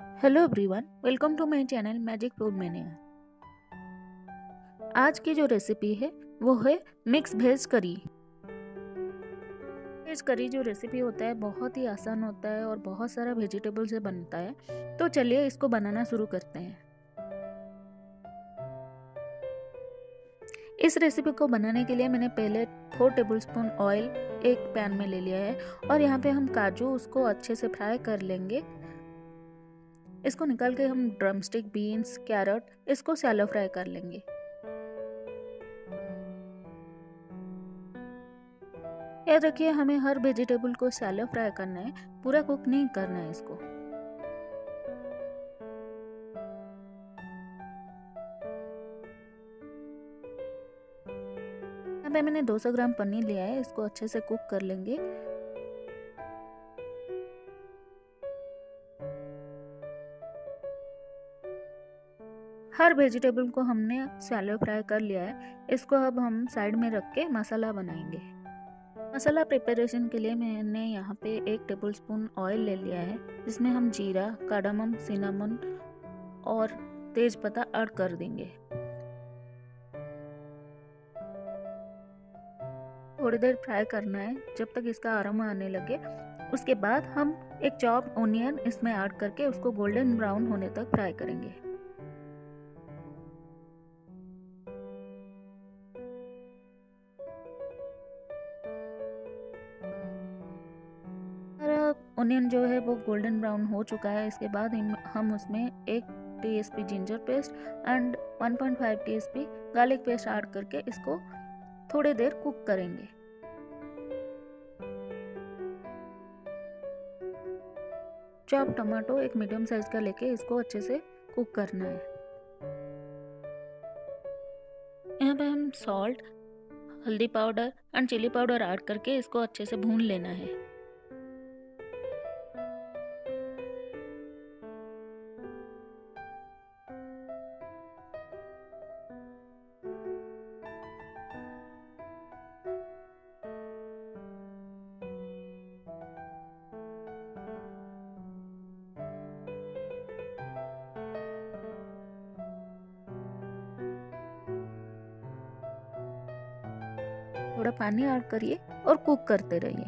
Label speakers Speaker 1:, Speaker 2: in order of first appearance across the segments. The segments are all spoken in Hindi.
Speaker 1: Hello everyone, welcome to my channel magic food mania. आज की जो रेसिपी है वो है मिक्स वेज करी। वेज करी जो रेसिपी होता है बहुत ही आसान होता है और बहुत सारा वेजिटेबल से बनता है। तो चलिए इसको बनाना शुरू करते हैं। इस रेसिपी को बनाने के लिए मैंने पहले 4 टेबलस्पून ऑयल एक पैन में ले लिया है और यहाँ पे हम काजू उसको अच्छे से फ्राई कर लेंगे। इसको निकाल के हम ड्रमस्टिक, बीन्स, कैरेट इसको शैलो फ्राई कर लेंगे। याद रखिए हमें हर वेजिटेबल को शैलो फ्राई करना है, पूरा कुक नहीं करना है इसको। यहाँ पे मैंने 200 ग्राम पनीर लिया है, इसको अच्छे से कुक कर लेंगे। हर वेजिटेबल को हमने शैलो फ्राई कर लिया है। इसको अब हम साइड में रख के मसाला बनाएंगे। मसाला प्रिपरेशन के लिए मैंने यहाँ पे 1 टेबलस्पून ऑयल ले लिया है, जिसमें हम जीरा, कार्डामम, सिनामन और तेज पत्ता ऐड कर देंगे। थोड़ी देर फ्राई करना है जब तक इसका अरोमा आने लगे। उसके बाद हम एक चॉप ओनियन इसमें ऐड करके उसको गोल्डन ब्राउन होने तक फ्राई करेंगे। ओनियन जो है वो गोल्डन ब्राउन हो चुका है। इसके बाद हम उसमें 1 TSP ginger paste and 1.5 TSP garlic paste add करके इसको थोड़ी देर कुक करेंगे। चॉप टमाटो एक मीडियम साइज का लेके इसको अच्छे से कुक करना है। यहाँ पे हम सॉल्ट, हल्दी powder and chilli powder add करके इसको अच्छे से भून लेना है। थोड़ा पानी ऐड करिए और कुक करते रहिए।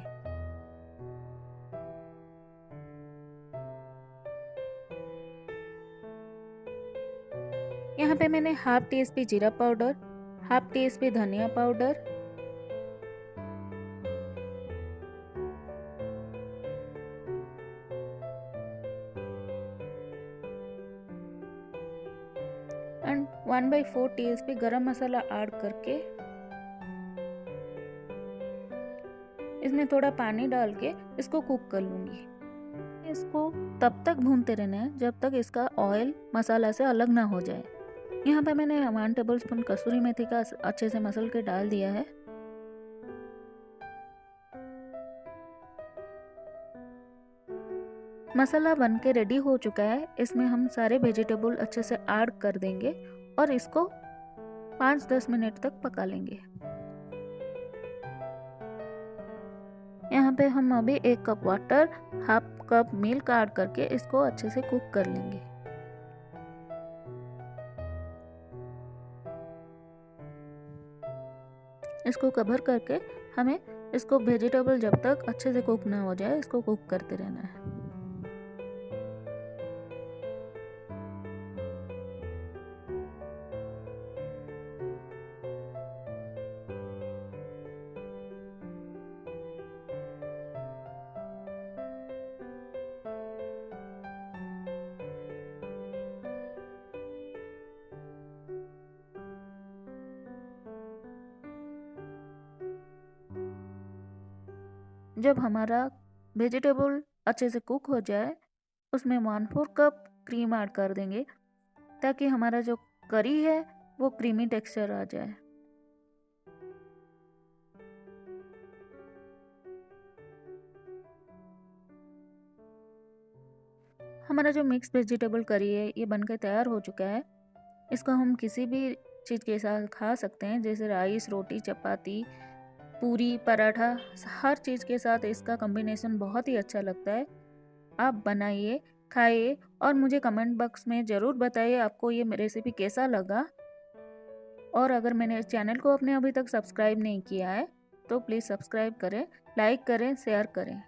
Speaker 1: यहाँ पे मैंने हाफ टीएसपी जीरा पाउडर, हाफ टीएसपी धनिया पाउडर एंड 1/4 टीएसपी गरम मसाला ऐड करके इसमें थोड़ा पानी डाल के इसको कुक कर लूँगी। इसको तब तक भूनते रहना है जब तक इसका ऑयल मसाला से अलग ना हो जाए। यहाँ पे मैंने 1 टेबलस्पून कसूरी मेथी का अच्छे से मसल के डाल दिया है। मसाला बन के रेडी हो चुका है। इसमें हम सारे वेजिटेबल अच्छे से ऐड कर देंगे और इसको 5-10 मिनट तक पका लेंगे। यहाँ पे हम अभी 1 cup water, half cup milk add करके इसको अच्छे से कुक कर लेंगे। इसको कवर करके हमें इसको वेजिटेबल जब तक अच्छे से कुक ना हो जाए इसको कुक करते रहना है। जब हमारा वेजिटेबल अच्छे से कुक हो जाए उसमें 1/4 कप क्रीम ऐड कर देंगे ताकि हमारा जो करी है वो क्रीमी टेक्सचर आ जाए। हमारा जो मिक्स वेजिटेबल करी है ये बनकर तैयार हो चुका है। इसको हम किसी भी चीज़ के साथ खा सकते हैं, जैसे राइस, रोटी, चपाती, पूरी, पराठा, हर चीज़ के साथ इसका कॉम्बिनेशन बहुत ही अच्छा लगता है। आप बनाइए, खाइए और मुझे कमेंट बॉक्स में ज़रूर बताइए आपको ये रेसिपी कैसा लगा। और अगर मैंने चैनल को अपने अभी तक सब्सक्राइब नहीं किया है तो प्लीज़ सब्सक्राइब करें, लाइक करें, शेयर करें।